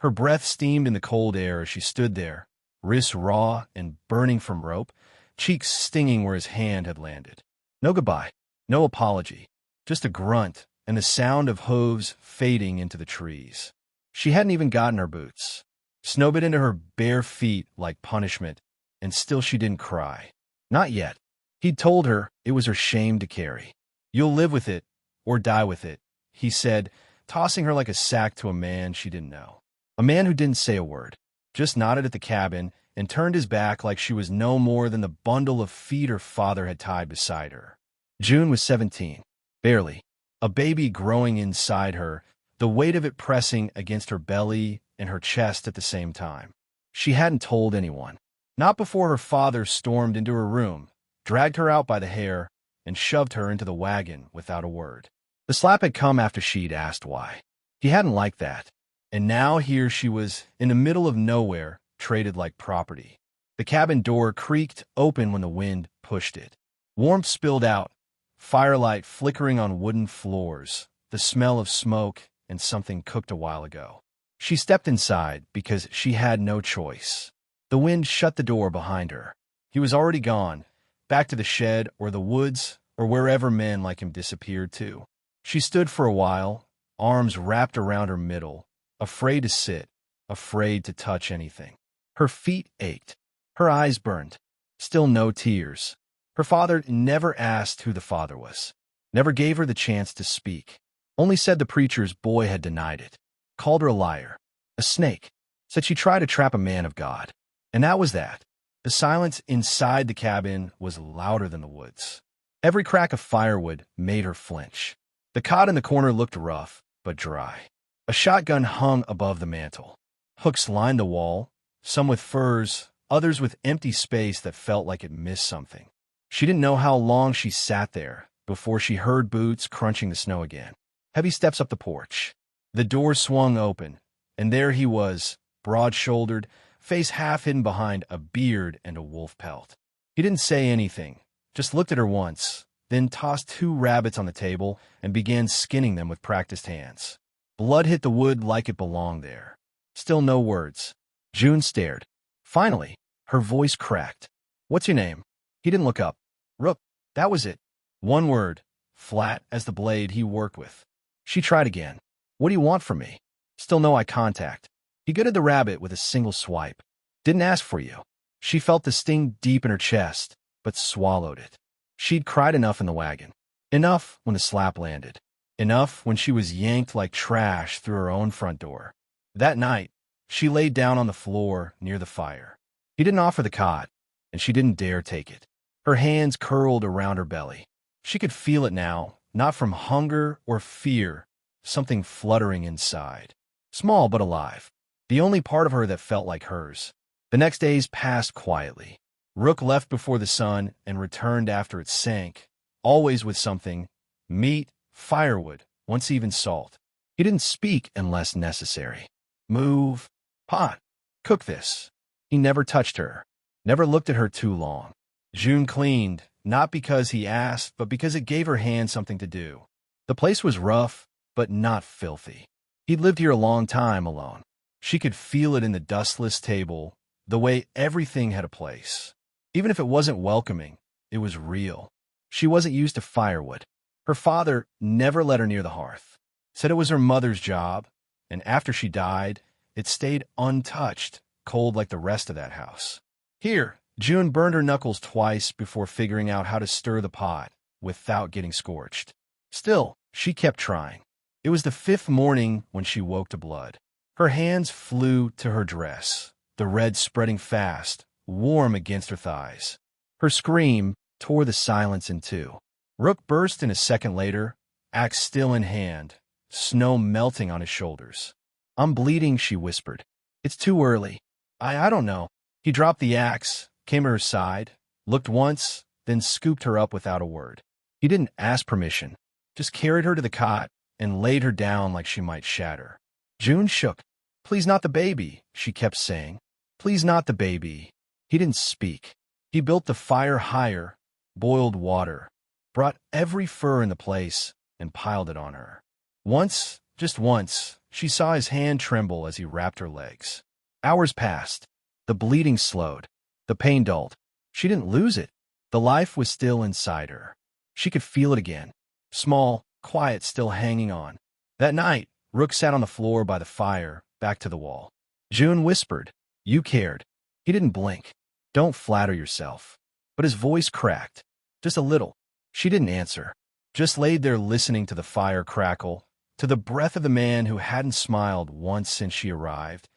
Her breath steamed in the cold air as she stood there, wrists raw and burning from rope, cheeks stinging where his hand had landed. No goodbye, no apology, just a grunt and the sound of hooves fading into the trees. She hadn't even gotten her boots. Snow bit into her bare feet like punishment, and still she didn't cry. Not yet. He'd told her it was her shame to carry. "You'll live with it, or die with it," he said, tossing her like a sack to a man she didn't know. A man who didn't say a word, just nodded at the cabin and turned his back like she was no more than the bundle of feet her father had tied beside her. June was 17, barely, a baby growing inside her, the weight of it pressing against her belly and her chest at the same time. She hadn't told anyone. Not before her father stormed into her room, dragged her out by the hair, and shoved her into the wagon without a word. The slap had come after she'd asked why. He hadn't liked that. And now here she was, in the middle of nowhere, traded like property. The cabin door creaked open when the wind pushed it. Warmth spilled out, firelight flickering on wooden floors, the smell of smoke and something cooked a while ago. She stepped inside because she had no choice. The wind shut the door behind her. He was already gone, back to the shed or the woods or wherever men like him disappeared to. She stood for a while, arms wrapped around her middle, afraid to sit, afraid to touch anything. Her feet ached. Her eyes burned. Still no tears. Her father never asked who the father was. Never gave her the chance to speak. Only said the preacher's boy had denied it. Called her a liar. A snake. Said she tried to trap a man of God. And that was that. The silence inside the cabin was louder than the woods. Every crack of firewood made her flinch. The cot in the corner looked rough, but dry. A shotgun hung above the mantel. Hooks lined the wall, some with furs, others with empty space that felt like it missed something. She didn't know how long she sat there before she heard boots crunching the snow again. Heavy steps up the porch. The door swung open, and there he was, broad-shouldered, face half hidden behind a beard and a wolf pelt. He didn't say anything, just looked at her once, then tossed 2 rabbits on the table and began skinning them with practiced hands. Blood hit the wood like it belonged there. Still no words. June stared. Finally, her voice cracked. "What's your name?" He didn't look up. "Rook." That was it. One word, flat as the blade he worked with. She tried again. "What do you want from me?" Still no eye contact. He gutted the rabbit with a single swipe. "Didn't ask for you." She felt the sting deep in her chest, but swallowed it. She'd cried enough in the wagon. Enough when the slap landed. Enough when she was yanked like trash through her own front door. That night, she laid down on the floor near the fire. He didn't offer the cot, and she didn't dare take it. Her hands curled around her belly. She could feel it now, not from hunger or fear, something fluttering inside. Small but alive. The only part of her that felt like hers. The next days passed quietly. Rook left before the sun and returned after it sank, always with something: meat, firewood, once even salt. He didn't speak unless necessary. Move, pot, cook this. He never touched her, never looked at her too long. June cleaned, not because he asked, but because it gave her hands something to do. The place was rough, but not filthy. He'd lived here a long time alone. She could feel it in the dustless table, the way everything had a place. Even if it wasn't welcoming, it was real. She wasn't used to firewood. Her father never let her near the hearth. Said it was her mother's job, and after she died, it stayed untouched, cold like the rest of that house. Here, June burned her knuckles twice before figuring out how to stir the pot without getting scorched. Still, she kept trying. It was the 5th morning when she woke to blood. Her hands flew to her dress, the red spreading fast, warm against her thighs. Her scream tore the silence in two. Rook burst in a second later, axe still in hand, snow melting on his shoulders. "I'm bleeding," she whispered. "It's too early. I don't know." He dropped the axe, came to her side, looked once, then scooped her up without a word. He didn't ask permission, just carried her to the cot and laid her down like she might shatter. June shook. "Please not the baby," she kept saying. "Please not the baby." He didn't speak. He built the fire higher, boiled water, brought every fur in the place, and piled it on her. Once, just once, She saw his hand tremble as he wrapped her legs. Hours passed. The bleeding slowed. The pain dulled. She didn't lose it. The life was still inside her. She could feel it again. Small, quiet, still hanging on. That night, Rook sat on the floor by the fire, back to the wall. June whispered, "You cared." He didn't blink. "Don't flatter yourself." But his voice cracked. Just a little. She didn't answer. Just laid there listening to the fire crackle, to the breath of the man who hadn't smiled once since she arrived,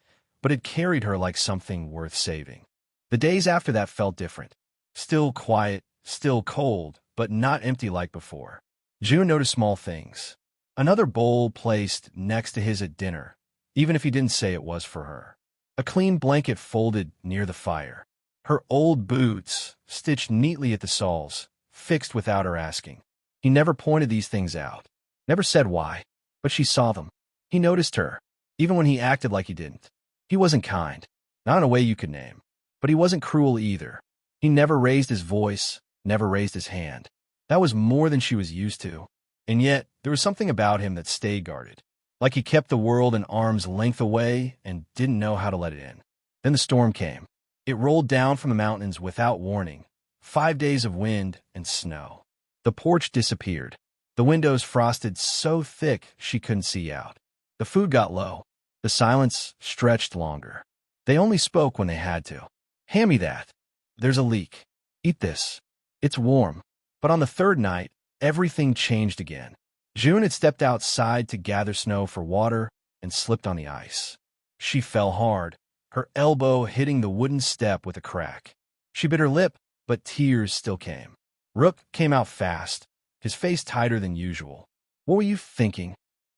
but had carried her like something worth saving. The days after that felt different. Still quiet, still cold, but not empty like before. June noticed small things. Another bowl placed next to his at dinner, even if he didn't say it was for her. A clean blanket folded near the fire. Her old boots, stitched neatly at the soles, fixed without her asking. He never pointed these things out, never said why, but she saw them. He noticed her, even when he acted like he didn't. He wasn't kind, not in a way you could name, but he wasn't cruel either. He never raised his voice, never raised his hand. That was more than she was used to. And yet, there was something about him that stayed guarded, like he kept the world an arm's length away and didn't know how to let it in. Then the storm came. It rolled down from the mountains without warning. 5 days of wind and snow. The porch disappeared. The windows frosted so thick she couldn't see out. The food got low. The silence stretched longer. They only spoke when they had to. "Hand me that. There's a leak. Eat this. It's warm." But on the third night, everything changed again. June had stepped outside to gather snow for water and slipped on the ice. She fell hard, her elbow hitting the wooden step with a crack. She bit her lip, but tears still came. Rook came out fast, his face tighter than usual. "What were you thinking?"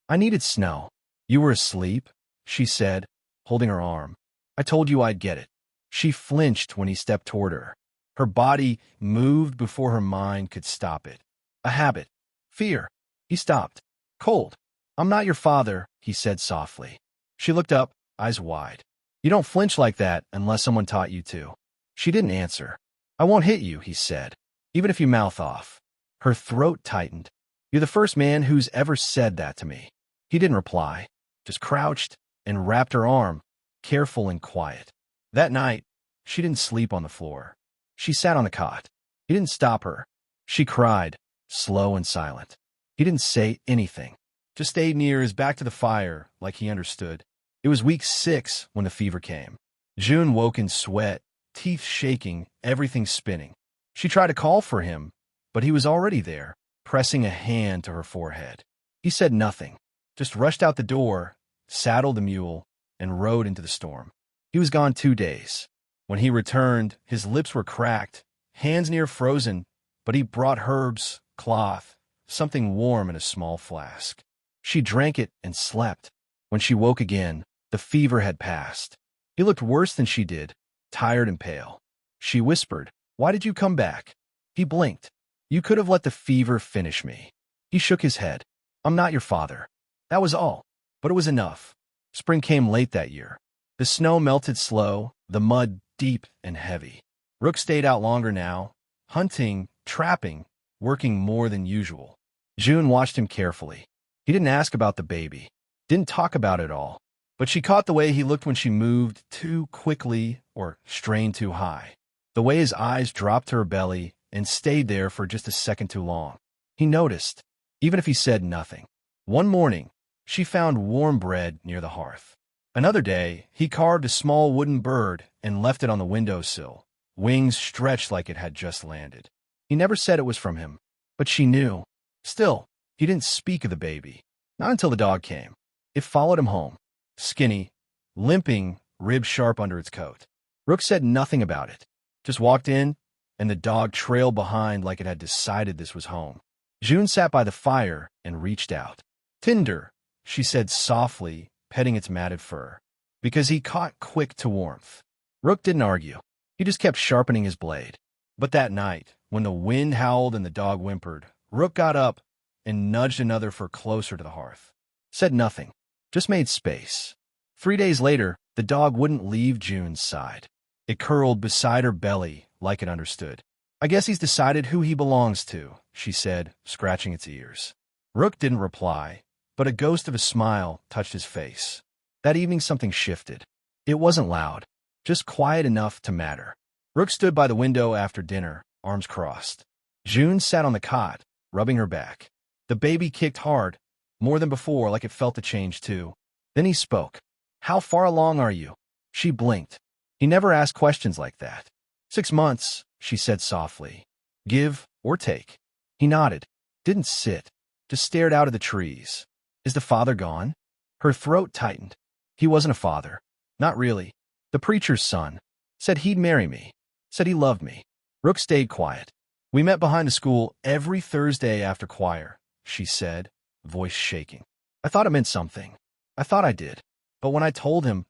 "I needed snow." "You were asleep," she said, holding her arm. "I told you I'd get it." She flinched when he stepped toward her. Her body moved before her mind could stop it. A habit. Fear. He stopped. "Cold. I'm not your father," he said softly. She looked up, eyes wide. "You don't flinch like that unless someone taught you to." She didn't answer. "I won't hit you," he said, "even if you mouth off." Her throat tightened. "You're the first man who's ever said that to me." He didn't reply, just crouched and wrapped her arm, careful and quiet. That night, she didn't sleep on the floor. She sat on the cot. He didn't stop her. She cried, slow and silent. He didn't say anything, just stayed near his back to the fire like he understood. It was week 6 when the fever came. June woke in sweat, teeth shaking, everything spinning. She tried to call for him, but he was already there, pressing a hand to her forehead. He said nothing, just rushed out the door, saddled the mule, and rode into the storm. He was gone 2 days. When he returned, his lips were cracked, hands near frozen, but he brought herbs, cloth, something warm in a small flask. She drank it and slept. When she woke again, the fever had passed. He looked worse than she did, tired and pale. She whispered, "Why did you come back?" He blinked. "You could have let the fever finish me." He shook his head. "I'm not your father." That was all, but it was enough. Spring came late that year. The snow melted slow, the mud deep and heavy. Rook stayed out longer now, hunting, trapping, working more than usual. June watched him carefully. He didn't ask about the baby, didn't talk about it all, but she caught the way he looked when she moved too quickly or strained too high, the way his eyes dropped to her belly and stayed there for just a second too long. He noticed, even if he said nothing. One morning, she found warm bread near the hearth. Another day, he carved a small wooden bird and left it on the windowsill, wings stretched like it had just landed. He never said it was from him, but she knew. Still, he didn't speak of the baby, not until the dog came. It followed him home, skinny, limping, ribs sharp under its coat. Rook said nothing about it, just walked in, and the dog trailed behind like it had decided this was home. June sat by the fire and reached out. "Tinder," she said softly, petting its matted fur, because he caught quick to warmth. Rook didn't argue. He just kept sharpening his blade. But that night, when the wind howled and the dog whimpered, Rook got up and nudged another fur closer to the hearth. Said nothing, just made space. 3 days later, the dog wouldn't leave June's side. It curled beside her belly like it understood. "I guess he's decided who he belongs to," she said, scratching its ears. Rook didn't reply, but a ghost of a smile touched his face. That evening something shifted. It wasn't loud, just quiet enough to matter. Rook stood by the window after dinner, arms crossed. June sat on the cot, rubbing her back. The baby kicked hard, more than before, like it felt the change too. Then he spoke. "How far along are you?" She blinked. He never asked questions like that. 6 months, she said softly. "Give or take?" He nodded. Didn't sit. Just stared out at the trees. "Is the father gone?" Her throat tightened. "He wasn't a father. Not really. The preacher's son. Said he'd marry me. Said he loved me." Rook stayed quiet. "We met behind the school every Thursday after choir," she said, voice shaking. "I thought it meant something. I thought I did. But when I told him,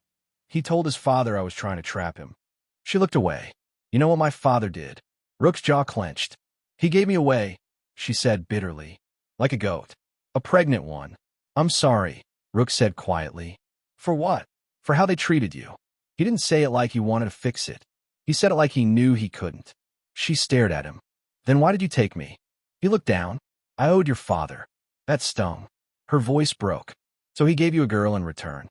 he told his father I was trying to trap him." She looked away. "You know what my father did?" Rook's jaw clenched. "He gave me away," she said bitterly. "Like a goat. A pregnant one." "I'm sorry," Rook said quietly. "For what?" "For how they treated you." He didn't say it like he wanted to fix it. He said it like he knew he couldn't. She stared at him. "Then why did you take me?" He looked down. "I owed your father." That stung. Her voice broke. "So he gave you a girl in return."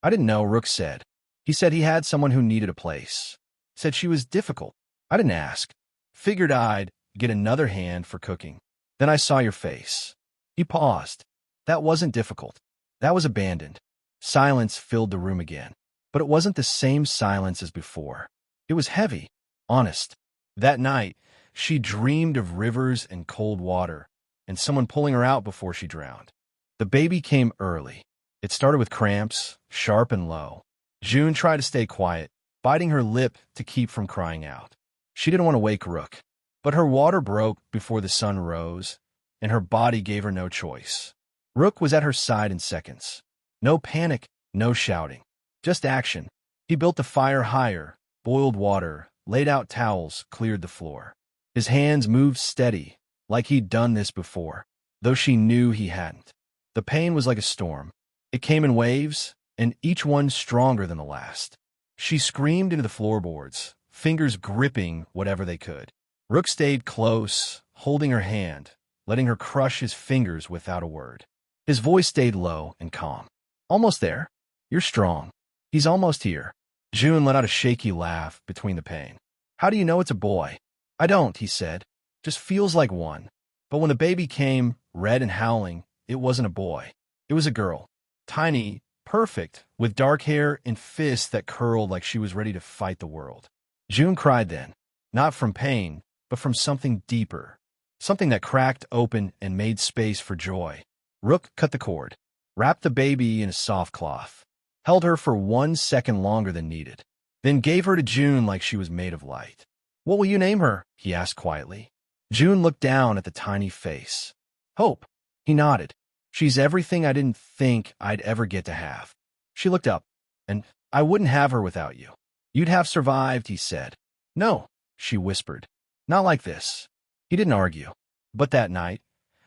"I didn't know," Rook said. "He said he had someone who needed a place. Said she was difficult. I didn't ask. Figured I'd get another hand for cooking. Then I saw your face." He paused. "That wasn't difficult. That was abandoned." Silence filled the room again. But it wasn't the same silence as before. It was heavy, honest. That night, she dreamed of rivers and cold water, and someone pulling her out before she drowned. The baby came early. It started with cramps, sharp and low. June tried to stay quiet, biting her lip to keep from crying out. She didn't want to wake Rook, but her water broke before the sun rose, and her body gave her no choice. Rook was at her side in seconds. No panic, no shouting. Just action. He built the fire higher, boiled water, laid out towels, cleared the floor. His hands moved steady, like he'd done this before, though she knew he hadn't. The pain was like a storm. It came in waves, and each one stronger than the last. She screamed into the floorboards, fingers gripping whatever they could. Rook stayed close, holding her hand, letting her crush his fingers without a word. His voice stayed low and calm. "Almost there. You're strong. He's almost here." June let out a shaky laugh between the pain. "How do you know it's a boy?" "I don't," he said. "Just feels like one." But when the baby came, red and howling, it wasn't a boy. It was a girl. Tiny, perfect, with dark hair and fists that curled like she was ready to fight the world. June cried then, not from pain, but from something deeper, something that cracked open and made space for joy. Rook cut the cord, wrapped the baby in a soft cloth, held her for 1 second longer than needed, then gave her to June like she was made of light. "What will you name her?" he asked quietly. June looked down at the tiny face. "Hope." He nodded. "She's everything I didn't think I'd ever get to have." She looked up. "And I wouldn't have her without you." "You'd have survived," he said. "No," she whispered. "Not like this." He didn't argue. But that night,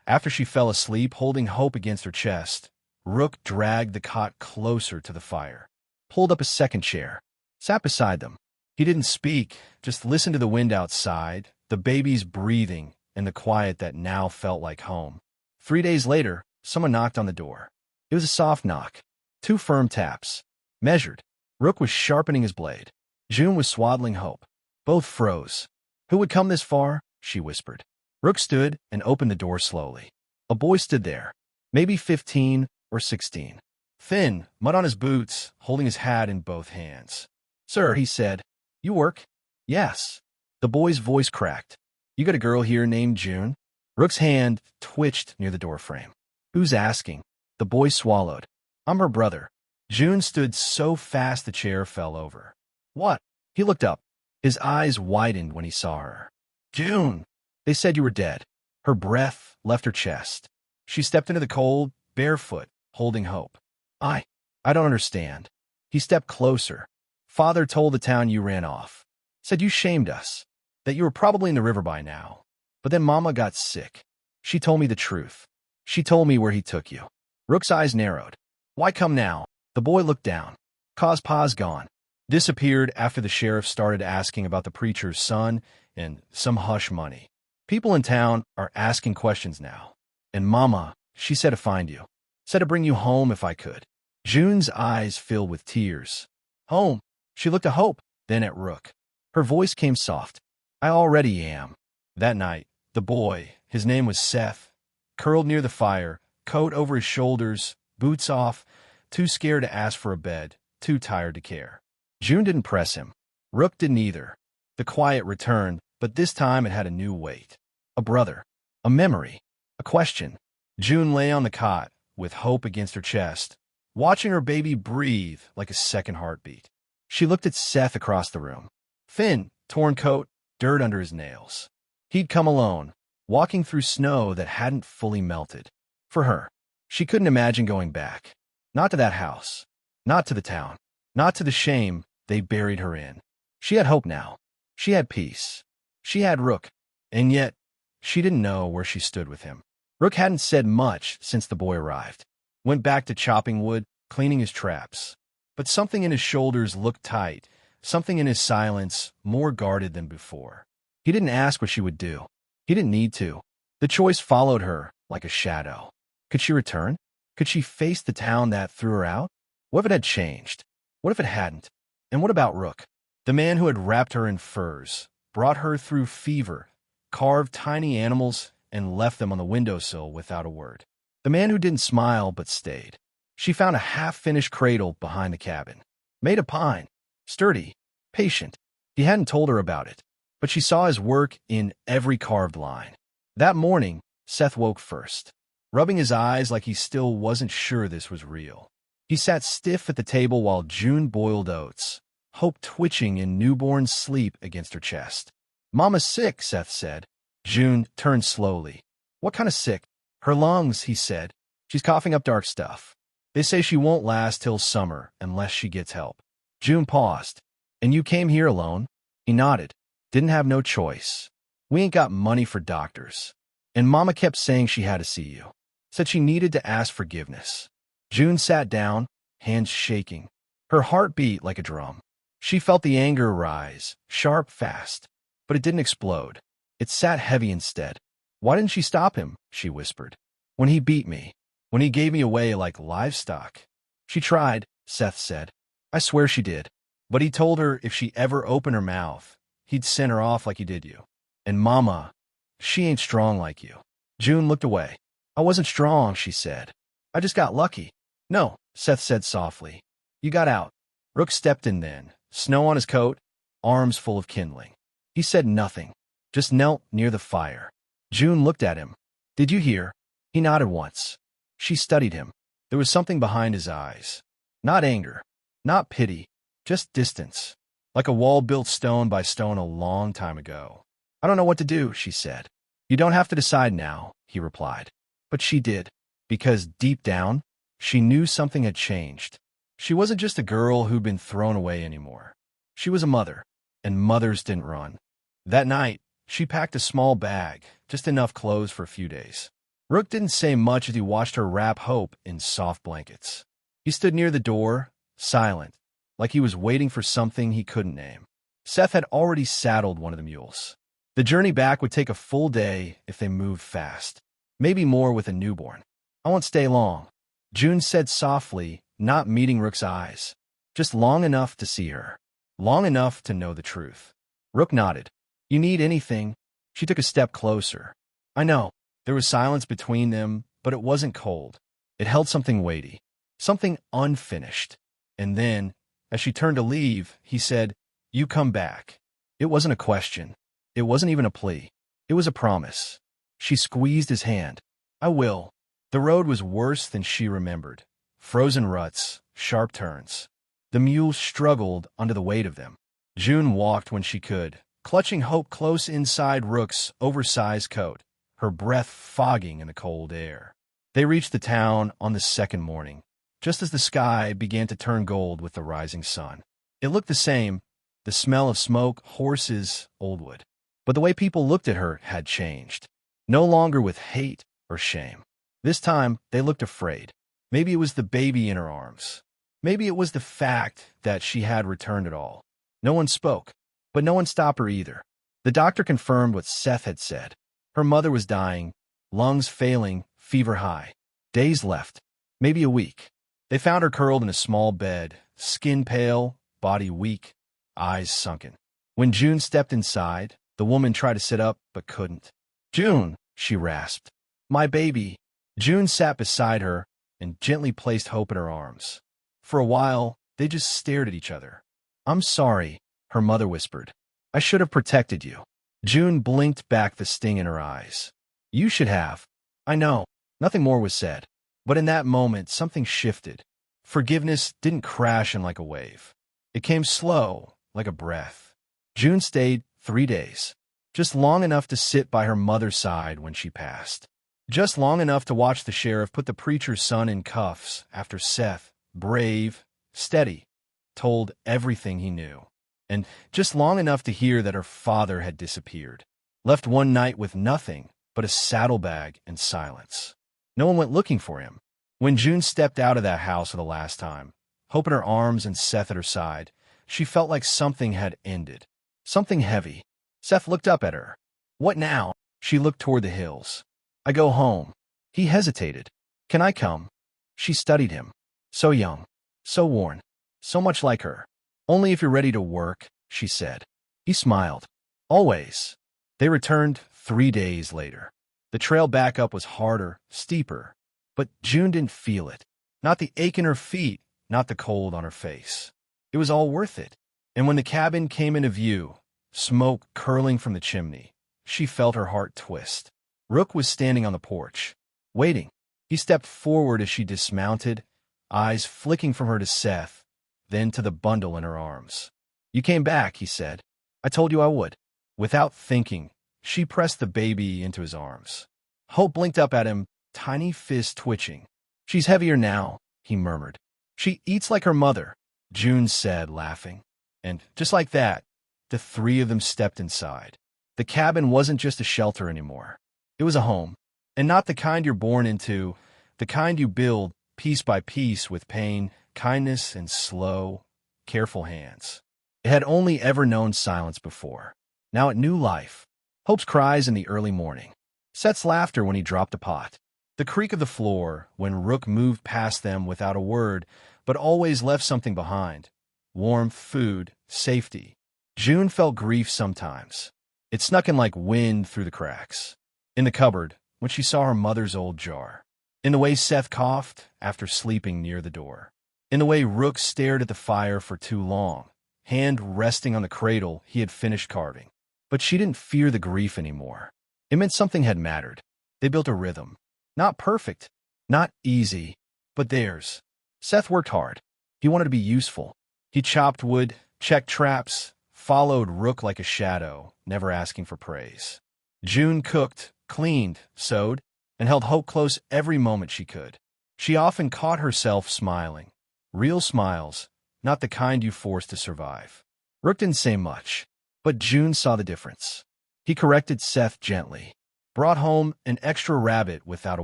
after she fell asleep holding Hope against her chest, Rook dragged the cot closer to the fire, pulled up a second chair, sat beside them. He didn't speak, just listened to the wind outside, the baby's breathing, and the quiet that now felt like home. 3 days later, someone knocked on the door. It was a soft knock. 2 firm taps. Measured. Rook was sharpening his blade. June was swaddling Hope. Both froze. "Who would come this far?" she whispered. Rook stood and opened the door slowly. A boy stood there, maybe 15 or 16. Thin, mud on his boots, holding his hat in both hands. "Sir," he said. "You work?" "Yes." The boy's voice cracked. "You got a girl here named June?" Rook's hand twitched near the doorframe. "Who's asking?" The boy swallowed. "I'm her brother." June stood so fast the chair fell over. "What?" He looked up. His eyes widened when he saw her. "June!" "They said you were dead." Her breath left her chest. She stepped into the cold, barefoot, holding Hope. I don't understand." He stepped closer. "Father told the town you ran off. Said you shamed us. That you were probably in the river by now. But then Mama got sick. She told me the truth. She told me where he took you." Rook's eyes narrowed. "Why come now?" The boy looked down. "'Cause Pa's gone. Disappeared after the sheriff started asking about the preacher's son and some hush money. People in town are asking questions now. And Mama, she said to find you. Said to bring you home if I could. June's eyes filled with tears. Home. She looked at Hope, then at Rook. Her voice came soft. I already am. That night, the boy, his name was Seth, curled near the fire, coat over his shoulders, boots off, too scared to ask for a bed, too tired to care. June didn't press him. Rook didn't either. The quiet returned, but this time it had a new weight. A brother. A memory. A question. June lay on the cot, with Hope against her chest, watching her baby breathe like a second heartbeat. She looked at Seth across the room. Thin, torn coat, dirt under his nails. He'd come alone, walking through snow that hadn't fully melted. For her, she couldn't imagine going back. Not to that house. Not to the town. Not to the shame they buried her in. She had hope now. She had peace. She had Rook. And yet, she didn't know where she stood with him. Rook hadn't said much since the boy arrived. Went back to chopping wood, cleaning his traps. But something in his shoulders looked tight, something in his silence more guarded than before. He didn't ask what she would do. He didn't need to. The choice followed her like a shadow. Could she return? Could she face the town that threw her out? What if it had changed? What if it hadn't? And what about Rook? The man who had wrapped her in furs, brought her through fever, carved tiny animals, and left them on the windowsill without a word. The man who didn't smile but stayed. She found a half-finished cradle behind the cabin. Made of pine. Sturdy. Patient. He hadn't told her about it, but she saw his work in every carved line. That morning, Seth woke first, rubbing his eyes like he still wasn't sure this was real. He sat stiff at the table while June boiled oats, Hope twitching in newborn sleep against her chest. Mama's sick, Seth said. June turned slowly. What kind of sick? Her lungs, he said. She's coughing up dark stuff. They say she won't last till summer unless she gets help. June paused. And you came here alone? He nodded. Didn't have no choice. We ain't got money for doctors. And Mama kept saying she had to see you. Said she needed to ask forgiveness. June sat down, hands shaking. Her heart beat like a drum. She felt the anger rise, sharp, fast. But it didn't explode. It sat heavy instead. Why didn't she stop him? She whispered. When he beat me. When he gave me away like livestock. She tried, Seth said. I swear she did. But he told her if she ever opened her mouth, he'd send her off like he did you. And Mama, she ain't strong like you. June looked away. I wasn't strong, she said. I just got lucky. No, Seth said softly. You got out. Rook stepped in then, snow on his coat, arms full of kindling. He said nothing, just knelt near the fire. June looked at him. Did you hear? He nodded once. She studied him. There was something behind his eyes. Not anger, not pity, just distance, like a wall built stone by stone a long time ago. I don't know what to do, she said. You don't have to decide now, he replied. But she did, because deep down, she knew something had changed. She wasn't just a girl who'd been thrown away anymore. She was a mother, and mothers didn't run. That night, she packed a small bag, just enough clothes for a few days. Rook didn't say much as he watched her wrap Hope in soft blankets. He stood near the door, silent, like he was waiting for something he couldn't name. Seth had already saddled one of the mules. The journey back would take a full day if they moved fast. Maybe more with a newborn. I won't stay long, June said softly, not meeting Rook's eyes. Just long enough to see her. Long enough to know the truth. Rook nodded. You need anything? She took a step closer. I know. There was silence between them, but it wasn't cold. It held something weighty. Something unfinished. And then, as she turned to leave, he said, You come back. It wasn't a question. It wasn't even a plea. It was a promise. She squeezed his hand. I will. The road was worse than she remembered. Frozen ruts, sharp turns. The mules struggled under the weight of them. June walked when she could, clutching Hope close inside Rook's oversized coat, her breath fogging in the cold air. They reached the town on the second morning, just as the sky began to turn gold with the rising sun. It looked the same, the smell of smoke, horses, old wood. But the way people looked at her had changed. No longer with hate or shame. This time, they looked afraid. Maybe it was the baby in her arms. Maybe it was the fact that she had returned at all. No one spoke, but no one stopped her either. The doctor confirmed what Seth had said. Her mother was dying, lungs failing, fever high. Days left. maybe a week. They found her curled in a small bed, skin pale, body weak, eyes sunken. When June stepped inside, the woman tried to sit up but couldn't. "June," she rasped. "My baby." June sat beside her and gently placed Hope in her arms. For a while, they just stared at each other. "I'm sorry," her mother whispered. "I should have protected you." June blinked back the sting in her eyes. "You should have." "I know." Nothing more was said. But in that moment, something shifted. Forgiveness didn't crash in like a wave. It came slow, like a breath. June stayed 3 days, just long enough to sit by her mother's side when she passed. Just long enough to watch the sheriff put the preacher's son in cuffs after Seth, brave, steady, told everything he knew. And just long enough to hear that her father had disappeared, left one night with nothing but a saddlebag and silence. No one went looking for him. When June stepped out of that house for the last time, Hope in her arms and Seth at her side, she felt like something had ended. Something heavy. Seth looked up at her. "What now?" She looked toward the hills. "I go home." He hesitated. "Can I come?" She studied him. So young, so worn, so much like her. "Only if you're ready to work," she said. He smiled. "Always." They returned 3 days later. The trail back up was harder, steeper, but June didn't feel it. Not the ache in her feet, not the cold on her face. It was all worth it. And when the cabin came into view, smoke curling from the chimney, she felt her heart twist. Rook was standing on the porch, waiting. He stepped forward as she dismounted, eyes flicking from her to Seth, then to the bundle in her arms. "You came back," he said. "I told you I would." Without thinking, she pressed the baby into his arms. Hope blinked up at him, tiny fist twitching. "She's heavier now," he murmured. "She eats like her mother," June said, laughing. And just like that, the 3 of them stepped inside. The cabin wasn't just a shelter anymore. It was a home, and not the kind you're born into, the kind you build piece by piece with pain, kindness, and slow, careful hands. It had only ever known silence before. Now it knew life. Hope's cries in the early morning. Seth's laughter when he dropped a pot. The creak of the floor when Rook moved past them without a word, but always left something behind. Warmth, food, safety. June felt grief sometimes. It snuck in like wind through the cracks. In the cupboard, when she saw her mother's old jar. In the way Seth coughed after sleeping near the door. In the way Rook stared at the fire for too long, hand resting on the cradle he had finished carving. But she didn't fear the grief anymore. It meant something had mattered. They built a rhythm. Not perfect, not easy, but theirs. Seth worked hard. He wanted to be useful. He chopped wood, checked traps, followed Rook like a shadow, never asking for praise. June cooked, cleaned, sewed, and held Hope close every moment she could. She often caught herself smiling. Real smiles, not the kind you force to survive. Rook didn't say much, but June saw the difference. He corrected Seth gently, brought home an extra rabbit without a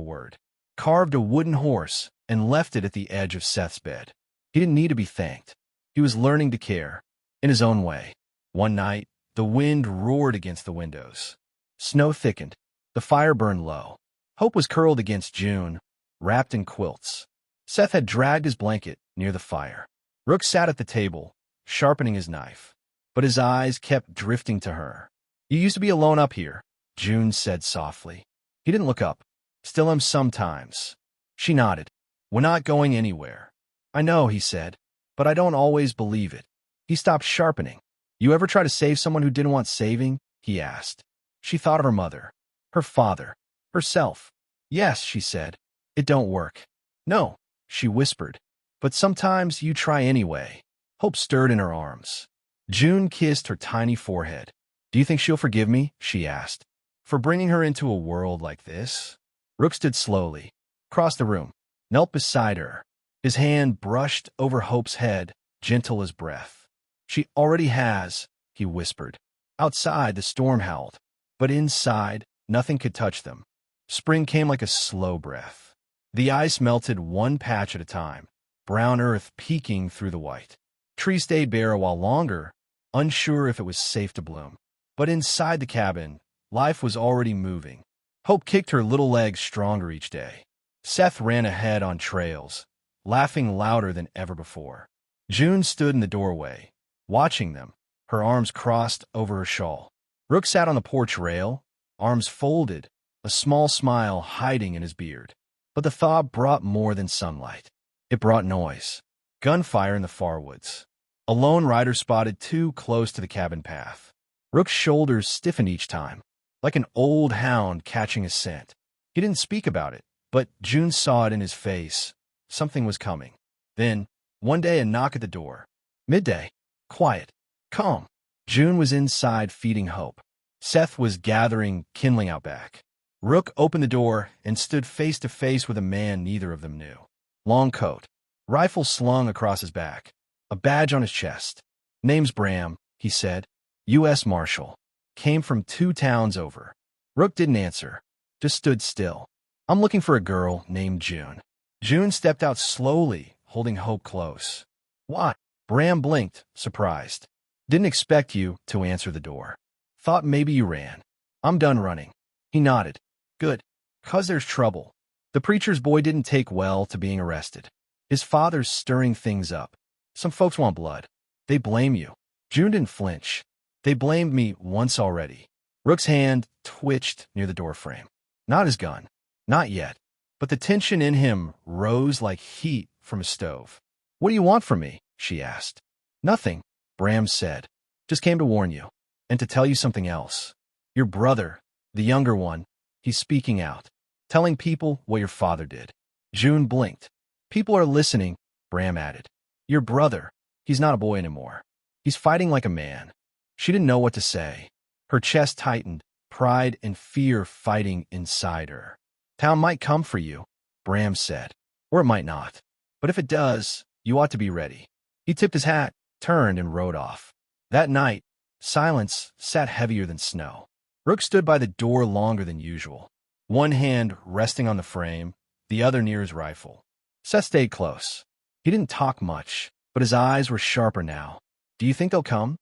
word, carved a wooden horse, and left it at the edge of Seth's bed. He didn't need to be thanked. He was learning to care, in his own way. One night, the wind roared against the windows. Snow thickened. The fire burned low. Hope was curled against June, wrapped in quilts. Seth had dragged his blanket near the fire. Rook sat at the table, sharpening his knife, but his eyes kept drifting to her. "You used to be alone up here," June said softly. He didn't look up. "Still am sometimes." She nodded. "We're not going anywhere." "I know," he said, "but I don't always believe it." He stopped sharpening. "You ever try to save someone who didn't want saving?" he asked. She thought of her mother, her father, herself. "Yes," she said. "It don't work." "No," she whispered. "But sometimes you try anyway." Hope stirred in her arms. June kissed her tiny forehead. "Do you think she'll forgive me?" she asked. "For bringing her into a world like this?" Rook stood slowly, crossed the room, knelt beside her. His hand brushed over Hope's head, gentle as breath. "She already has," he whispered. Outside, the storm howled, but inside, nothing could touch them. Spring came like a slow breath. The ice melted one patch at a time, brown earth peeking through the white. Trees stayed bare a while longer, unsure if it was safe to bloom. But inside the cabin, life was already moving. Hope kicked her little legs stronger each day. Seth ran ahead on trails, laughing louder than ever before. June stood in the doorway, watching them, her arms crossed over her shawl. Rook sat on the porch rail, arms folded, a small smile hiding in his beard. But the thaw brought more than sunlight. It brought noise. Gunfire in the far woods. A lone rider spotted too close to the cabin path. Rook's shoulders stiffened each time, like an old hound catching a scent. He didn't speak about it, but June saw it in his face. Something was coming. Then, one day, a knock at the door. Midday. Quiet. Calm. June was inside feeding hope. Seth was gathering kindling out back. Rook opened the door and stood face to face with a man neither of them knew. Long coat. Rifle slung across his back. A badge on his chest. Name's Bram, he said. U.S. Marshal. Came from 2 towns over. Rook didn't answer. Just stood still. I'm looking for a girl named June. June stepped out slowly, holding Hope close. Why? Bram blinked, surprised. Didn't expect you to answer the door. Thought maybe you ran. I'm done running. He nodded. Good. 'Cause there's trouble. The preacher's boy didn't take well to being arrested. His father's stirring things up. Some folks want blood. They blame you. June didn't flinch. They blamed me once already. Rook's hand twitched near the doorframe. Not his gun. Not yet. But the tension in him rose like heat from a stove. What do you want from me? She asked. Nothing, Bram said. Just came to warn you. And to tell you something else. Your brother, the younger one, he's speaking out. Telling people what your father did. June blinked. People are listening, Bram added. Your brother, he's not a boy anymore. He's fighting like a man. She didn't know what to say. Her chest tightened, pride and fear fighting inside her. Town might come for you, Bram said. Or it might not. But if it does, you ought to be ready. He tipped his hat, turned, and rode off. That night, silence sat heavier than snow. Rook stood by the door longer than usual. One hand resting on the frame, the other near his rifle. Seth stayed close. He didn't talk much, but his eyes were sharper now. Do you think they'll come?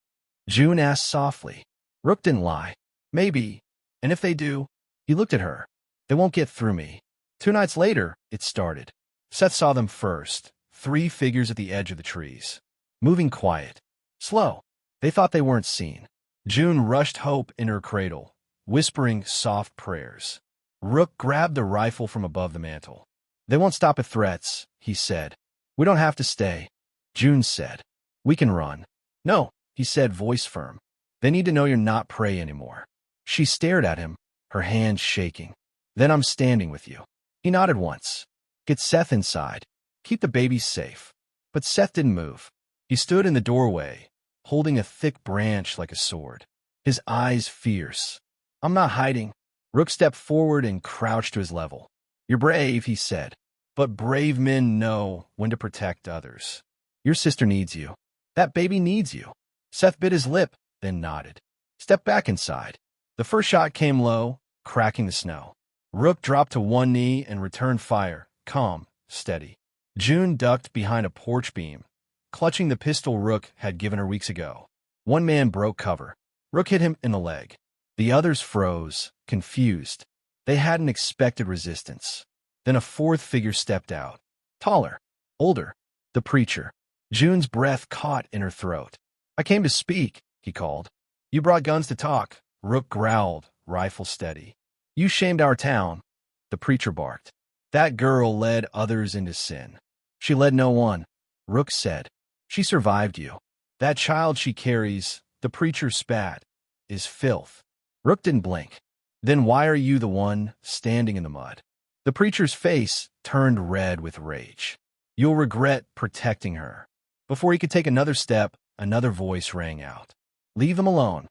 June asked softly. Rook didn't lie. Maybe. And if they do, he looked at her. They won't get through me. 2 nights later, it started. Seth saw them first, 3 figures at the edge of the trees. Moving quiet. Slow. They thought they weren't seen. June rushed Hope in her cradle, whispering soft prayers. Rook grabbed the rifle from above the mantel. They won't stop at threats, he said. We don't have to stay. June said. We can run. No, he said, voice firm. They need to know you're not prey anymore. She stared at him, her hands shaking. Then I'm standing with you. He nodded once. Get Seth inside. Keep the babies safe. But Seth didn't move. He stood in the doorway, holding a thick branch like a sword. His eyes fierce. I'm not hiding. Rook stepped forward and crouched to his level. You're brave, he said. But brave men know when to protect others. Your sister needs you. That baby needs you. Seth bit his lip, then nodded. Step back inside. The first shot came low, cracking the snow. Rook dropped to one knee and returned fire, calm, steady. June ducked behind a porch beam, clutching the pistol Rook had given her weeks ago. One man broke cover. Rook hit him in the leg. The others froze, confused. They hadn't expected resistance. Then a 4th figure stepped out. Taller. Older. The preacher. June's breath caught in her throat. I came to speak, he called. You brought guns to talk. Rook growled, rifle steady. You shamed our town. The preacher barked. That girl led others into sin. She led no one. Rook said. She survived you. That child she carries, the preacher spat, is filth. Rook didn't blink. Then why are you the one standing in the mud? The preacher's face turned red with rage. You'll regret protecting her. Before he could take another step, another voice rang out. Leave them alone.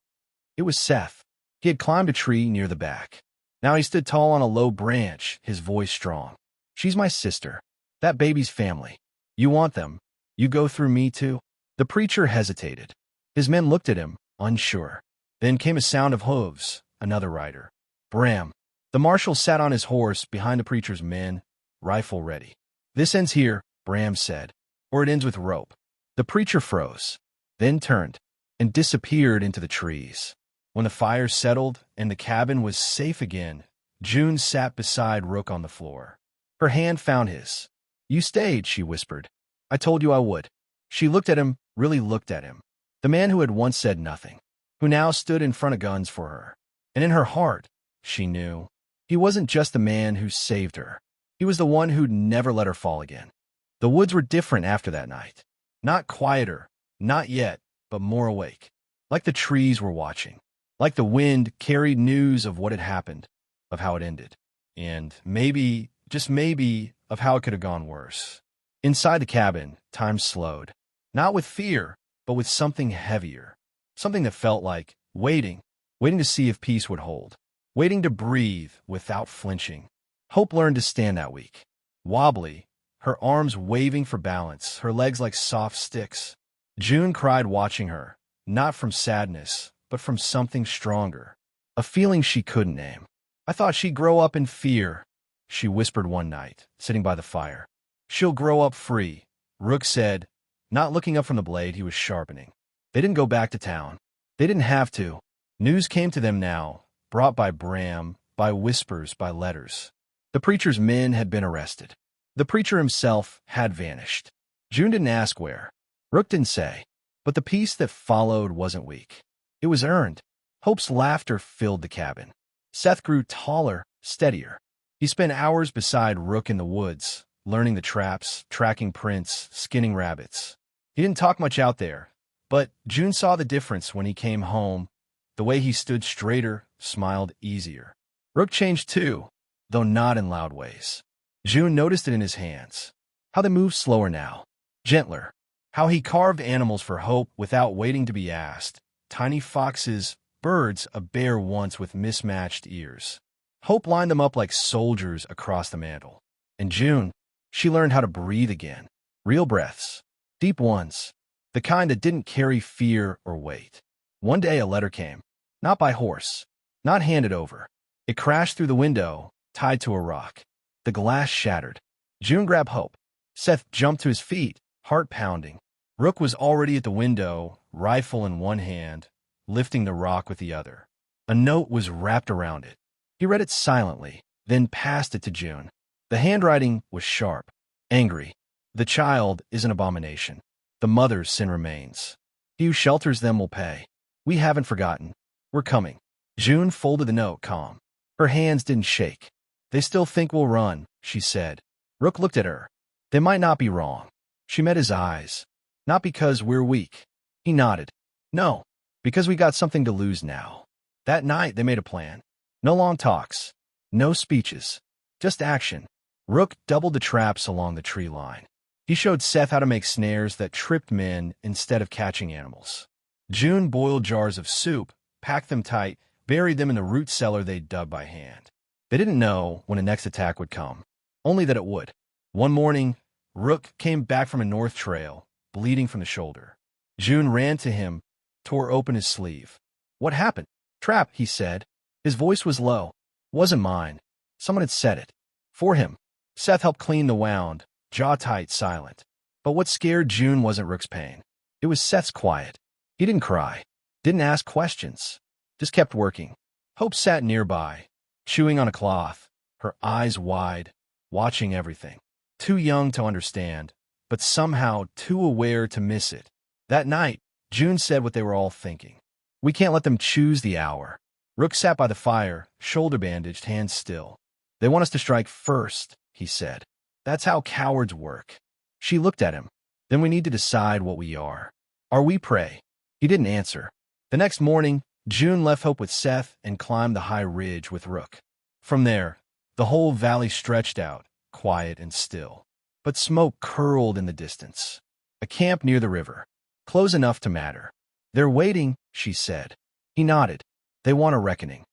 It was Seth. He had climbed a tree near the back. Now he stood tall on a low branch, his voice strong. She's my sister. That baby's family. You want them. You go through me too? The preacher hesitated. His men looked at him, unsure. Then came a sound of hooves, another rider. Bram. The marshal sat on his horse behind the preacher's men, rifle ready. This ends here, Bram said, or it ends with rope. The preacher froze, then turned, and disappeared into the trees. When the fire settled and the cabin was safe again, June sat beside Rook on the floor. Her hand found his. "You stayed," she whispered. "I told you I would." She looked at him, really looked at him. The man who had once said nothing, who now stood in front of guns for her. And in her heart, she knew, he wasn't just the man who saved her. He was the one who'd never let her fall again. The woods were different after that night. Not quieter, not yet, but more awake. Like the trees were watching. Like the wind carried news of what had happened, of how it ended. And maybe, just maybe, of how it could have gone worse. Inside the cabin, time slowed. Not with fear, but with something heavier. Something that felt like waiting to see if peace would hold. Waiting to breathe without flinching. Hope learned to stand that week. Wobbly, her arms waving for balance, her legs like soft sticks. June cried watching her, not from sadness, but from something stronger. A feeling she couldn't name. "I thought she'd grow up in fear," she whispered one night, sitting by the fire. "She'll grow up free," Rook said, not looking up from the blade he was sharpening. They didn't go back to town. They didn't have to. News came to them now, brought by Bram, by whispers, by letters. The preacher's men had been arrested. The preacher himself had vanished. June didn't ask where. Rook didn't say. But the peace that followed wasn't weak. It was earned. Hope's laughter filled the cabin. Seth grew taller, steadier. He spent hours beside Rook in the woods, learning the traps, tracking prints, skinning rabbits. He didn't talk much out there, but June saw the difference when he came home. The way he stood straighter, smiled easier. Rook changed too, though not in loud ways. June noticed it in his hands. How they moved slower now, gentler. How he carved animals for Hope without waiting to be asked. Tiny foxes, birds, a bear once with mismatched ears. Hope lined them up like soldiers across the mantel. And June, she learned how to breathe again. Real breaths. Deep ones. The kind that didn't carry fear or weight. One day a letter came. Not by horse. Not handed over. It crashed through the window, tied to a rock. The glass shattered. June grabbed Hope. Seth jumped to his feet, heart pounding. Rook was already at the window, rifle in one hand, lifting the rock with the other. A note was wrapped around it. He read it silently, then passed it to June. The handwriting was sharp, angry. "The child is an abomination. The mother's sin remains. He who shelters them will pay. We haven't forgotten. We're coming." June folded the note, calm. Her hands didn't shake. "They still think we'll run," she said. Rook looked at her. "They might not be wrong." She met his eyes. "Not because we're weak." He nodded. "No, because we got something to lose now." That night they made a plan. No long talks. No speeches. Just action. Rook doubled the traps along the tree line. He showed Seth how to make snares that tripped men instead of catching animals. June boiled jars of soup, packed them tight, buried them in the root cellar they'd dug by hand. They didn't know when the next attack would come, only that it would. One morning, Rook came back from a north trail, bleeding from the shoulder. June ran to him, tore open his sleeve. "What happened?" "Trap," he said. His voice was low. "Wasn't mine. Someone had set it. For him." Seth helped clean the wound, jaw tight, silent. But what scared June wasn't Rook's pain. It was Seth's quiet. He didn't cry, didn't ask questions, just kept working. Hope sat nearby, chewing on a cloth, her eyes wide, watching everything. Too young to understand, but somehow too aware to miss it. That night, June said what they were all thinking. "We can't let them choose the hour." Rook sat by the fire, shoulder bandaged, hands still. "They want us to strike first," he said. "That's how cowards work." She looked at him. "Then we need to decide what we are. Are we prey?" He didn't answer. The next morning, June left Hope with Seth and climbed the high ridge with Rook. From there, the whole valley stretched out, quiet and still. But smoke curled in the distance. A camp near the river. Close enough to matter. "They're waiting," she said. He nodded. "They want a reckoning."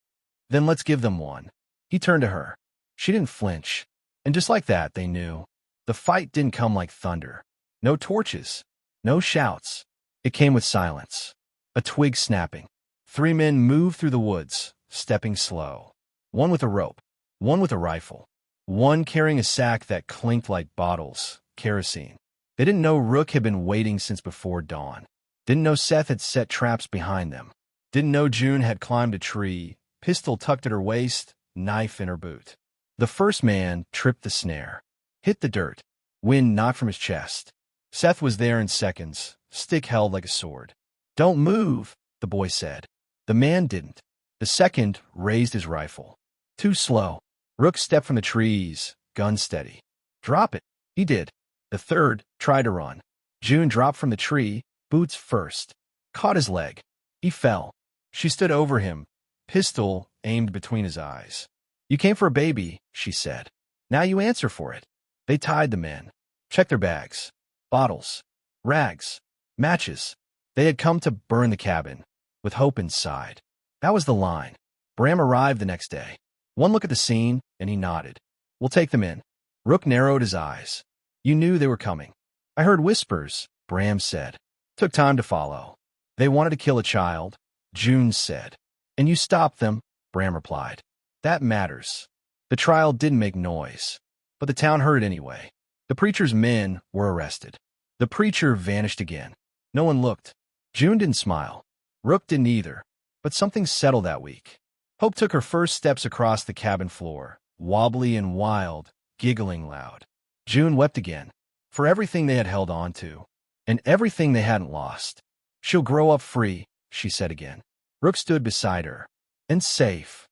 "Then let's give them one." He turned to her. She didn't flinch. And just like that, they knew. The fight didn't come like thunder. No torches. No shouts. It came with silence. A twig snapping. 3 men moved through the woods, stepping slow. One with a rope. One with a rifle. One carrying a sack that clinked like bottles, kerosene. They didn't know Rook had been waiting since before dawn. Didn't know Seth had set traps behind them. Didn't know June had climbed a tree, pistol tucked at her waist, knife in her boot. The first man tripped the snare, hit the dirt, wind knocked from his chest. Seth was there in seconds, stick held like a sword. "Don't move," the boy said. The man didn't. The second raised his rifle. Too slow. Rook stepped from the trees, gun steady. "Drop it." He did. The third tried to run. June dropped from the tree, boots first. Caught his leg. He fell. She stood over him, pistol aimed between his eyes. "You came for a baby," she said. "Now you answer for it." They tied the men. Checked their bags. Bottles. Rags. Matches. They had come to burn the cabin, with hope inside. That was the line. Bram arrived the next day. One look at the scene, and he nodded. "We'll take them in." Rook narrowed his eyes. "You knew they were coming." "I heard whispers," Bram said. "Took time to follow. They wanted to kill a child," June said. "And you stopped them," Bram replied. "That matters." The trial didn't make noise, but the town heard it anyway. The preacher's men were arrested. The preacher vanished again. No one looked. June didn't smile. Rook didn't either. But something settled that week. Hope took her first steps across the cabin floor, wobbly and wild, giggling loud. June wept again, for everything they had held on to, and everything they hadn't lost. "She'll grow up free," she said again. Rook stood beside her. And safe.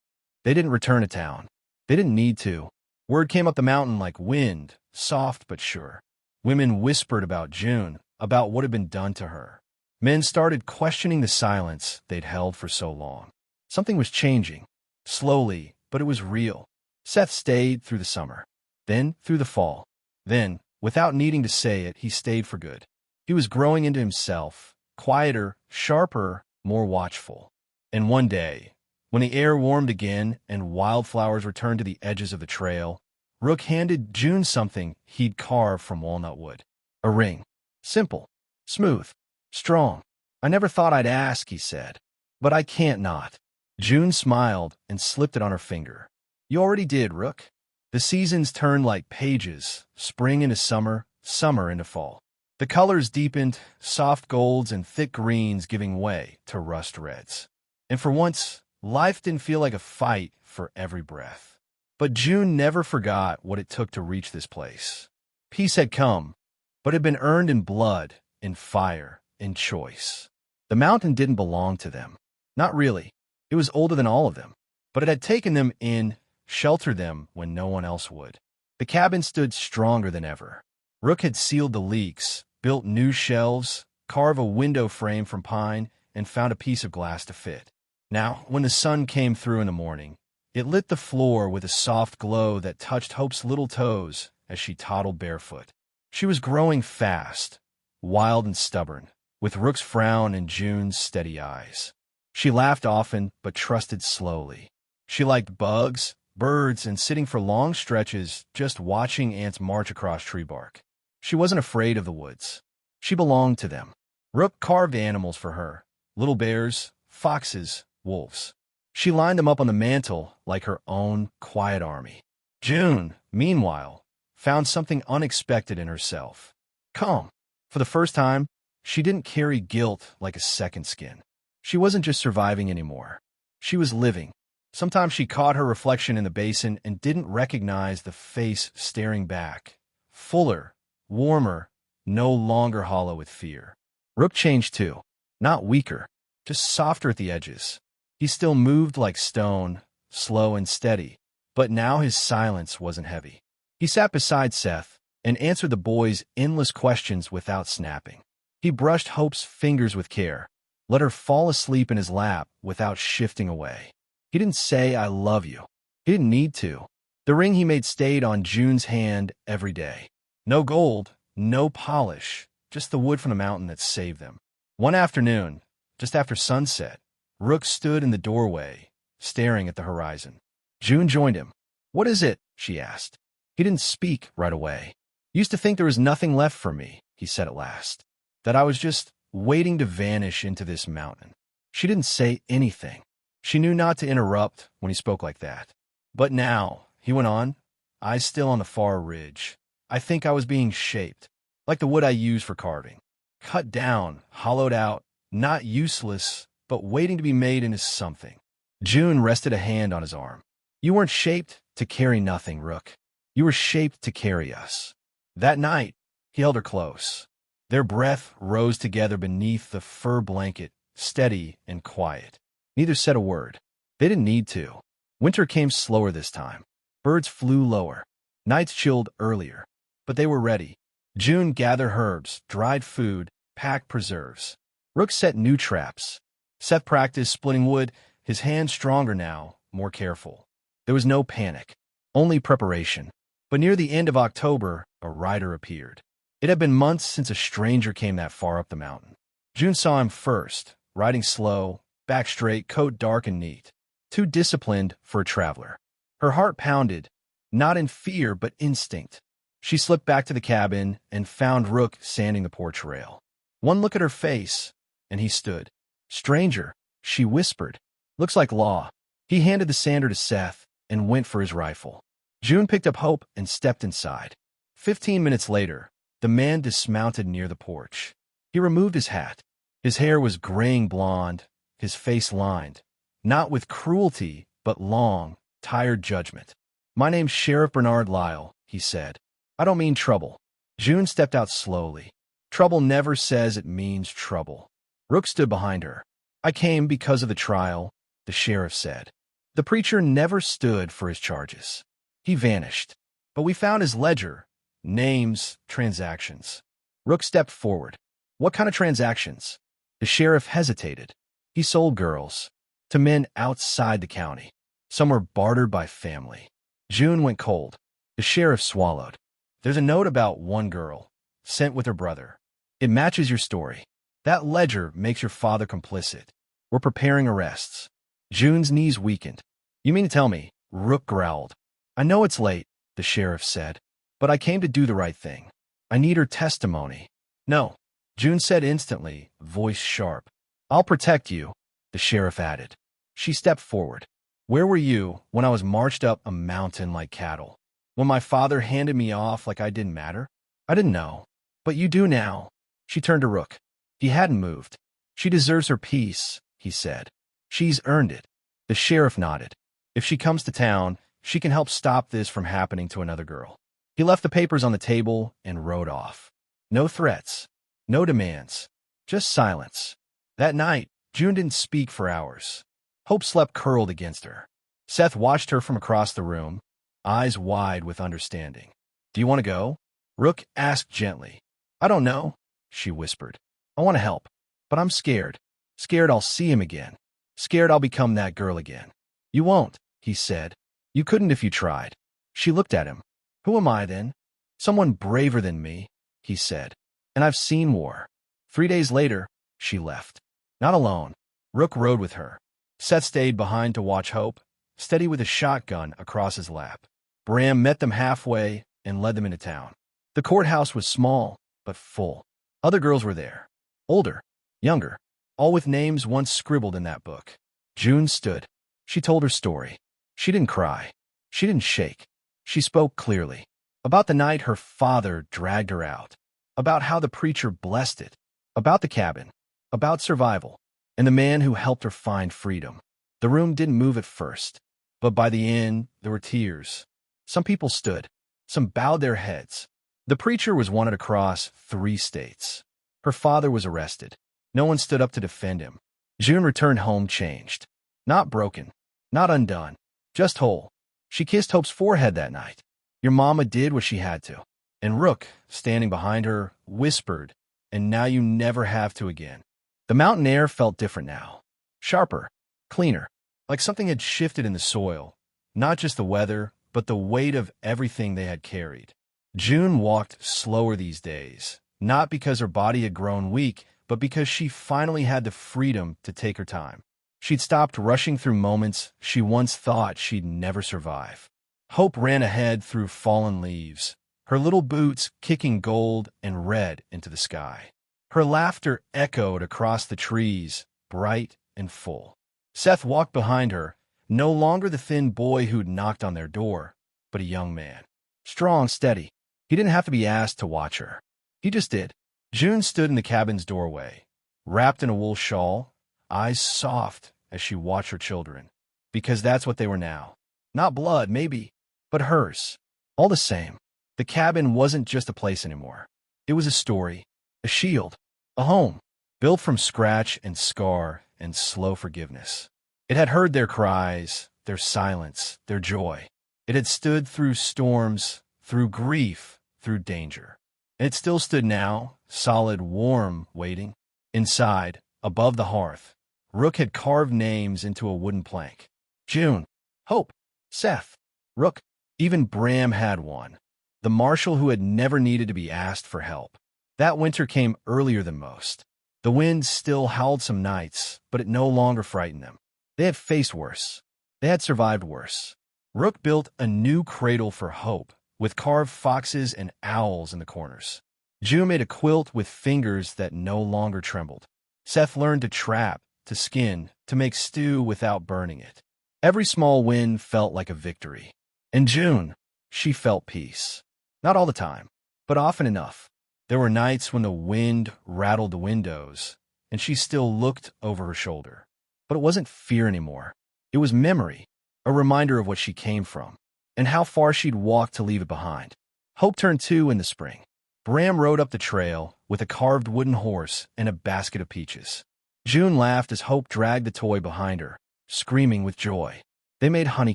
They didn't return to town. They didn't need to. Word came up the mountain like wind, soft but sure. Women whispered about June, about what had been done to her. Men started questioning the silence they'd held for so long. Something was changing. Slowly, but it was real. Seth stayed through the summer. Then through the fall. Then, without needing to say it, he stayed for good. He was growing into himself, quieter, sharper, more watchful. And one day, when the air warmed again and wildflowers returned to the edges of the trail, Rook handed June something he'd carved from walnut wood. A ring. Simple. Smooth. Strong. "I never thought I'd ask," he said. "But I can't not." June smiled and slipped it on her finger. "You already did, Rook." The seasons turned like pages, spring into summer, summer into fall. The colors deepened, soft golds and thick greens giving way to rust reds. And for once, life didn't feel like a fight for every breath. But June never forgot what it took to reach this place. Peace had come, but it had been earned in blood, in fire, in choice. The mountain didn't belong to them. Not really. It was older than all of them. But it had taken them in, sheltered them when no one else would. The cabin stood stronger than ever. Rook had sealed the leaks, built new shelves, carved a window frame from pine, and found a piece of glass to fit. Now, when the sun came through in the morning, it lit the floor with a soft glow that touched Hope's little toes as she toddled barefoot. She was growing fast, wild and stubborn, with Rook's frown and June's steady eyes. She laughed often, but trusted slowly. She liked bugs, birds, and sitting for long stretches just watching ants march across tree bark. She wasn't afraid of the woods. She belonged to them. Rook carved animals for her, little bears, foxes, wolves. She lined them up on the mantel like her own quiet army. June, meanwhile, found something unexpected in herself. Calm. For the first time, she didn't carry guilt like a second skin. She wasn't just surviving anymore. She was living. Sometimes she caught her reflection in the basin and didn't recognize the face staring back. Fuller, warmer, no longer hollow with fear. Rook changed too. Not weaker, just softer at the edges. He still moved like stone, slow and steady, but now his silence wasn't heavy. He sat beside Seth and answered the boy's endless questions without snapping. He brushed Hope's fingers with care, let her fall asleep in his lap without shifting away. He didn't say, "I love you." He didn't need to. The ring he made stayed on June's hand every day. No gold, no polish, just the wood from the mountain that saved them. One afternoon, just after sunset, Rook stood in the doorway, staring at the horizon. June joined him. "What is it?" she asked. He didn't speak right away. "Used to think there was nothing left for me," he said at last. "That I was just waiting to vanish into this mountain." She didn't say anything. She knew not to interrupt when he spoke like that. "But now," he went on, eyes still on the far ridge, "I think I was being shaped, like the wood I use for carving. Cut down, hollowed out, not useless, but waiting to be made into something." June rested a hand on his arm. "You weren't shaped to carry nothing, Rook. You were shaped to carry us. That night, he held her close. Their breath rose together beneath the fur blanket, steady and quiet. Neither said a word. They didn't need to. Winter came slower this time. Birds flew lower. Nights chilled earlier. But they were ready. June gathered herbs, dried food, packed preserves. Rook set new traps. Seth practiced splitting wood, his hands stronger now, more careful. There was no panic, only preparation. But near the end of October, a rider appeared. It had been months since a stranger came that far up the mountain. June saw him first, riding slow, back straight, coat dark and neat. Too disciplined for a traveler. Her heart pounded, not in fear but instinct. She slipped back to the cabin and found Rook sanding the porch rail. One look at her face, and he stood. "Stranger," she whispered. "Looks like law." He handed the sander to Seth and went for his rifle. June picked up Hope and stepped inside. 15 minutes later, the man dismounted near the porch. He removed his hat. His hair was graying blonde, his face lined, not with cruelty, but long, tired judgment. "My name's Sheriff Bernard Lyle," he said. "I don't mean trouble." June stepped out slowly. Trouble never says it means trouble. Rook stood behind her. "I came because of the trial," the sheriff said. "The preacher never stood for his charges. He vanished. But we found his ledger, names, transactions." Rook stepped forward. "What kind of transactions?" The sheriff hesitated. "He sold girls to men outside the county. Some were bartered by family." June went cold. The sheriff swallowed. "There's a note about one girl, sent with her brother. It matches your story. That ledger makes your father complicit. We're preparing arrests." June's knees weakened. "You mean to tell me?" Rook growled. "I know it's late," the sheriff said, "but I came to do the right thing. I need her testimony." "No," June said instantly, voice sharp. "I'll protect you," the sheriff added. She stepped forward. "Where were you when I was marched up a mountain like cattle? When my father handed me off like I didn't matter? I didn't know. But you do now." She turned to Rook. He hadn't moved. "She deserves her peace," he said. "She's earned it." The sheriff nodded. "If she comes to town, she can help stop this from happening to another girl." He left the papers on the table and rode off. No threats, no demands, just silence. That night, June didn't speak for hours. Hope slept curled against her. Seth watched her from across the room, eyes wide with understanding. "Do you want to go?" Rook asked gently. "I don't know," she whispered. "I want to help, but I'm scared. Scared I'll see him again. Scared I'll become that girl again." "You won't," he said. "You couldn't if you tried." She looked at him. "Who am I then?" "Someone braver than me," he said. "And I've seen war." 3 days later, she left. Not alone. Rook rode with her. Seth stayed behind to watch Hope, steady with a shotgun across his lap. Bram met them halfway and led them into town. The courthouse was small, but full. Other girls were there. Older, younger, all with names once scribbled in that book. June stood. She told her story. She didn't cry. She didn't shake. She spoke clearly. About the night her father dragged her out. About how the preacher blessed it. About the cabin. About survival. And the man who helped her find freedom. The room didn't move at first. But by the end, there were tears. Some people stood. Some bowed their heads. The preacher was wanted across 3 states. Her father was arrested. No one stood up to defend him. June returned home changed. Not broken. Not undone. Just whole. She kissed Hope's forehead that night. "Your mama did what she had to." And Rook, standing behind her, whispered, "And now you never have to again." The mountain air felt different now. Sharper. Cleaner. Like something had shifted in the soil. Not just the weather, but the weight of everything they had carried. June walked slower these days, not because her body had grown weak, but because she finally had the freedom to take her time. She'd stopped rushing through moments she once thought she'd never survive. Hope ran ahead through fallen leaves, her little boots kicking gold and red into the sky. Her laughter echoed across the trees, bright and full. Seth walked behind her, no longer the thin boy who'd knocked on their door, but a young man. Strong, steady. He didn't have to be asked to watch her. He just did. June stood in the cabin's doorway, wrapped in a wool shawl, eyes soft as she watched her children. Because that's what they were now. Not blood, maybe, but hers. All the same, the cabin wasn't just a place anymore. It was a story, a shield, a home, built from scratch and scar and slow forgiveness. It had heard their cries, their silence, their joy. It had stood through storms, through grief, through danger. And it still stood now, solid, warm, waiting. Inside, above the hearth, Rook had carved names into a wooden plank. June, Hope, Seth, Rook. Even Bram had one. The marshal who had never needed to be asked for help. That winter came earlier than most. The wind still howled some nights, but it no longer frightened them. They had faced worse. They had survived worse. Rook built a new cradle for Hope, with carved foxes and owls in the corners. June made a quilt with fingers that no longer trembled. Seth learned to trap, to skin, to make stew without burning it. Every small win felt like a victory. And June, she felt peace. Not all the time, but often enough. There were nights when the wind rattled the windows, and she still looked over her shoulder. But it wasn't fear anymore. It was memory, a reminder of what she came from, and how far she'd walked to leave it behind. Hope turned 2 in the spring. Bram rode up the trail with a carved wooden horse and a basket of peaches. June laughed as Hope dragged the toy behind her, screaming with joy. They made honey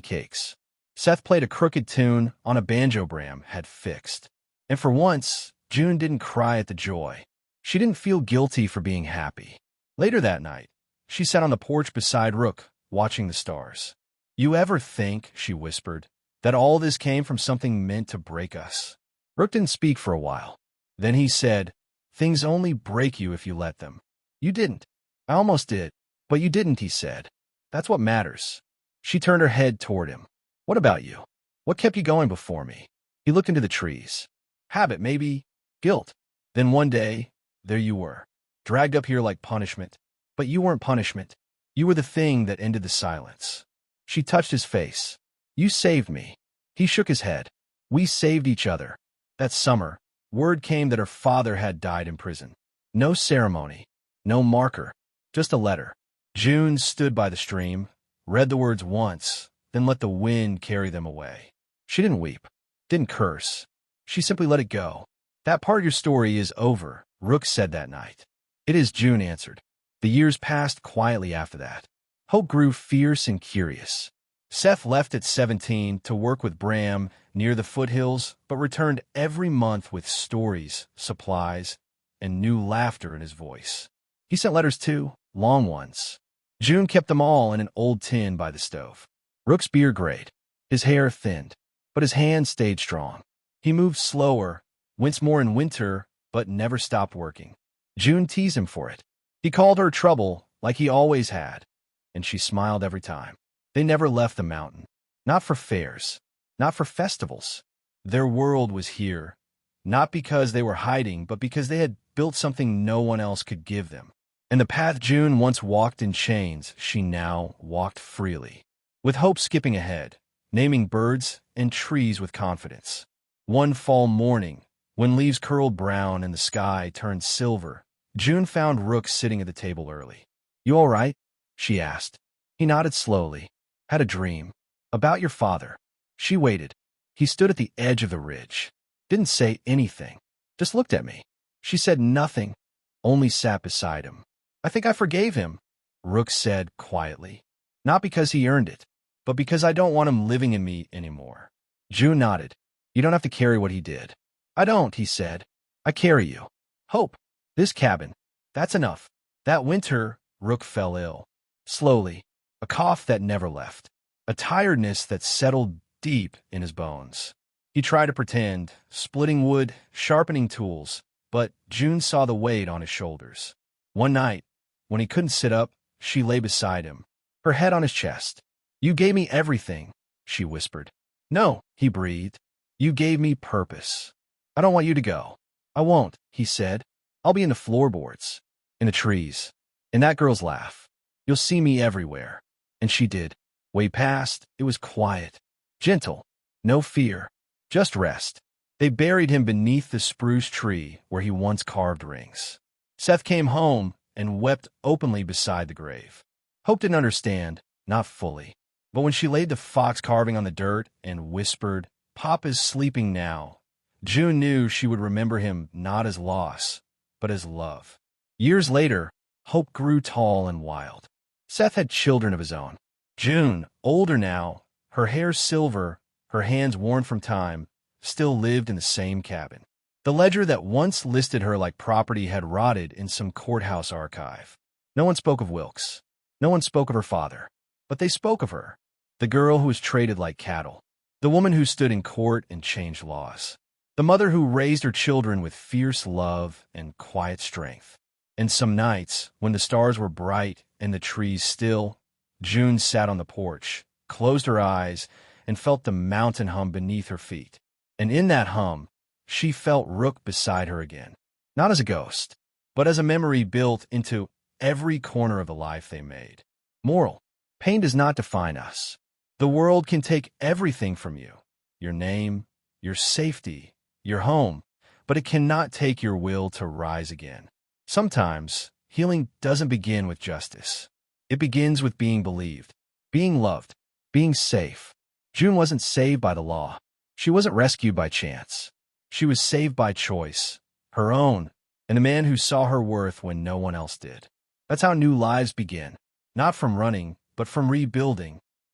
cakes. Seth played a crooked tune on a banjo Bram had fixed. And for once, June didn't cry at the joy. She didn't feel guilty for being happy. Later that night, she sat on the porch beside Rook, watching the stars. "You ever think," she whispered, "that all this came from something meant to break us?" Rook didn't speak for a while. Then he said, "Things only break you if you let them." "You didn't." "I almost did, but you didn't," he said. "That's what matters." She turned her head toward him. "What about you? What kept you going before me?" He looked into the trees. "Habit, maybe. Guilt. Then one day, there you were, dragged up here like punishment. But you weren't punishment. You were the thing that ended the silence." She touched his face. "You saved me." He shook his head. "We saved each other." That summer, word came that her father had died in prison. No ceremony, no marker, just a letter. June stood by the stream, read the words once, then let the wind carry them away. She didn't weep, didn't curse. She simply let it go. "That part of your story is over," Rook said that night. "It is," June answered. The years passed quietly after that. Hope grew fierce and curious. Seth left at 17 to work with Bram near the foothills, but returned every month with stories, supplies, and new laughter in his voice. He sent letters too, long ones. June kept them all in an old tin by the stove. Rook's beard grayed, his hair thinned, but his hands stayed strong. He moved slower, winced more in winter, but never stopped working. June teased him for it. He called her trouble, like he always had, and she smiled every time. They never left the mountain. Not for fairs, not for festivals. Their world was here, not because they were hiding, but because they had built something no one else could give them. And the path June once walked in chains, she now walked freely, with Hope skipping ahead, naming birds and trees with confidence. One fall morning, when leaves curled brown and the sky turned silver, June found Rook sitting at the table early. "You all right?" she asked. He nodded slowly. "Had a dream. About your father." She waited. He stood at the edge of the ridge. Didn't say anything. Just looked at me. She said nothing, only sat beside him. "I think I forgave him," Rook said quietly. "Not because he earned it, but because I don't want him living in me anymore." June nodded. "You don't have to carry what he did." "I don't," he said. "I carry you. Hope. This cabin. That's enough." That winter, Rook fell ill. Slowly. A cough that never left. A tiredness that settled deep in his bones. He tried to pretend, splitting wood, sharpening tools, but June saw the weight on his shoulders. One night, when he couldn't sit up, she lay beside him, her head on his chest. "You gave me everything," she whispered. "No," he breathed. "You gave me purpose. I don't want you to go." "I won't," he said. "I'll be in the floorboards, in the trees, in that girl's laugh. You'll see me everywhere." And she did. Way past, it was quiet, gentle, no fear, just rest. They buried him beneath the spruce tree where he once carved rings. Seth came home and wept openly beside the grave. Hope didn't understand, not fully. But when she laid the fox carving on the dirt and whispered, "Pop is sleeping now," June knew she would remember him not as loss, but as love. Years later, Hope grew tall and wild. Seth had children of his own. June, older now, her hair silver, her hands worn from time, still lived in the same cabin. The ledger that once listed her like property had rotted in some courthouse archive. No one spoke of Wilkes. No one spoke of her father. But they spoke of her, the girl who was traded like cattle, the woman who stood in court and changed laws, the mother who raised her children with fierce love and quiet strength. And some nights, when the stars were bright and the trees still, June sat on the porch, closed her eyes, and felt the mountain hum beneath her feet. And in that hum, she felt Rook beside her again, not as a ghost, but as a memory built into every corner of the life they made. Moral: pain does not define us. The world can take everything from you, your name, your safety, your home, but it cannot take your will to rise again. Sometimes, healing doesn't begin with justice. It begins with being believed, being loved, being safe. June wasn't saved by the law. She wasn't rescued by chance. She was saved by choice, her own, and a man who saw her worth when no one else did. That's how new lives begin, not from running, but from rebuilding,